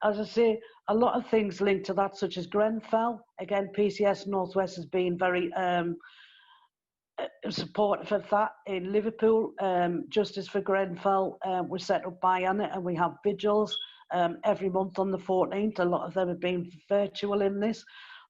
as I say, a lot of things linked to that, such as Grenfell. Again, PCS Northwest has been very supportive of that. In Liverpool, Justice for Grenfell was set up by Anna, and we have vigils every month on the 14th. A lot of them have been virtual in this.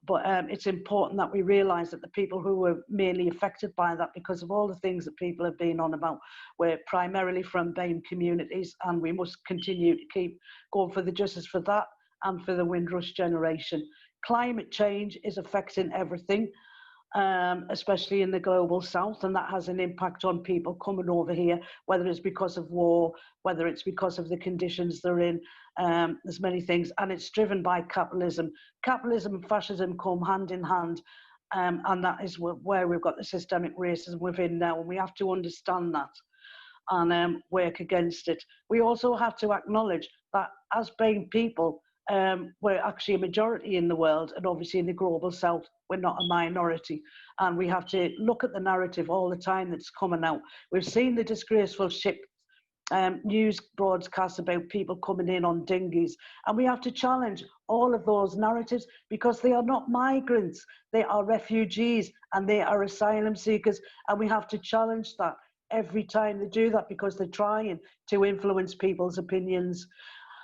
But it's important that we realise that the people who were mainly affected by that, because of all the things that people have been on about, were primarily from BAME communities, and we must continue to keep going for the justice for that and for the Windrush generation. Climate change is affecting everything, especially in the global south, and that has an impact on people coming over here, whether it's because of war, whether it's because of the conditions they're in. There's many things, and it's driven by capitalism. Capitalism and fascism come hand in hand, and that is where we've got the systemic racism within now, and we have to understand that and work against it. We also have to acknowledge that as BAME people, we're actually a majority in the world, and obviously in the global south, we're not a minority. And we have to look at the narrative all the time that's coming out. We've seen the disgraceful ship news broadcasts about people coming in on dinghies, and we have to challenge all of those narratives, because they are not migrants, they are refugees and they are asylum seekers, and we have to challenge that every time they do that, because they're trying to influence people's opinions.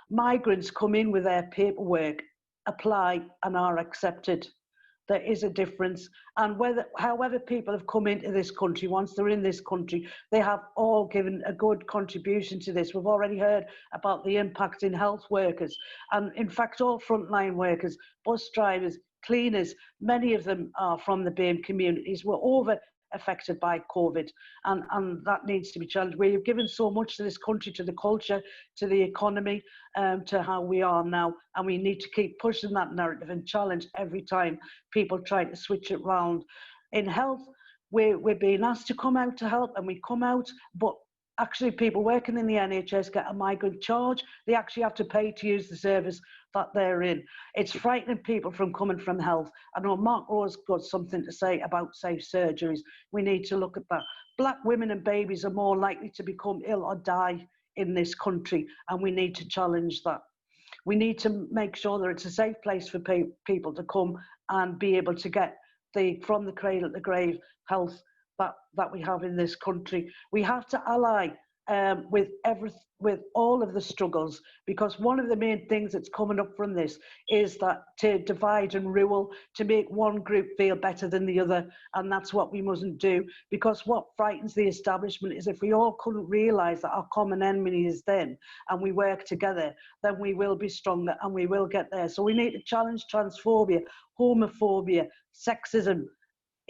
Migrants come in with their paperwork, apply, and are accepted. There is a difference, and however people have come into this country, once they're in this country, they have all given a good contribution to this. We've already heard about the impact in health workers, and in fact all frontline workers, bus drivers, cleaners, many of them are from the BAME communities, were over affected by COVID, and that needs to be challenged. We've given so much to this country, to the culture, to the economy, to how we are now, and we need to keep pushing that narrative and challenge every time people try to switch it round. In health, we're being asked to come out to help, and we come out, but actually people working in the NHS get a migrant charge. They actually have to pay to use the service that they're in. It's frightening people from coming from health. I know Mark Rose got something to say about safe surgeries. We need to look at that. Black women and babies are more likely to become ill or die in this country, and we need to challenge that. We need to make sure that it's a safe place for people to come and be able to get from the cradle to the grave health that we have in this country. We have to ally with all of the struggles, because one of the main things that's coming up from this is that to divide and rule, to make one group feel better than the other, and that's what we mustn't do, because what frightens the establishment is if we all couldn't realise that our common enemy is them and we work together, then we will be stronger and we will get there. So we need to challenge transphobia, homophobia, sexism,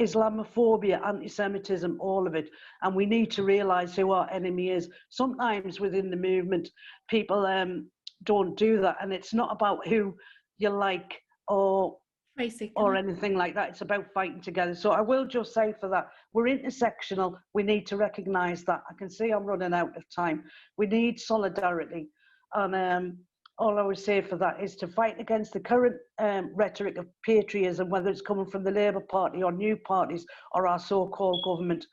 Islamophobia, anti-Semitism, all of it. And we need to realise who our enemy is. Sometimes within the movement, people don't do that. And it's not about who you like or anything like that. It's about fighting together. So I will just say for that, we're intersectional. We need to recognise that. I can see I'm running out of time. We need solidarity. And all I would say for that is to fight against the current rhetoric of patriotism, whether it's coming from the Labour Party or new parties or our so-called government.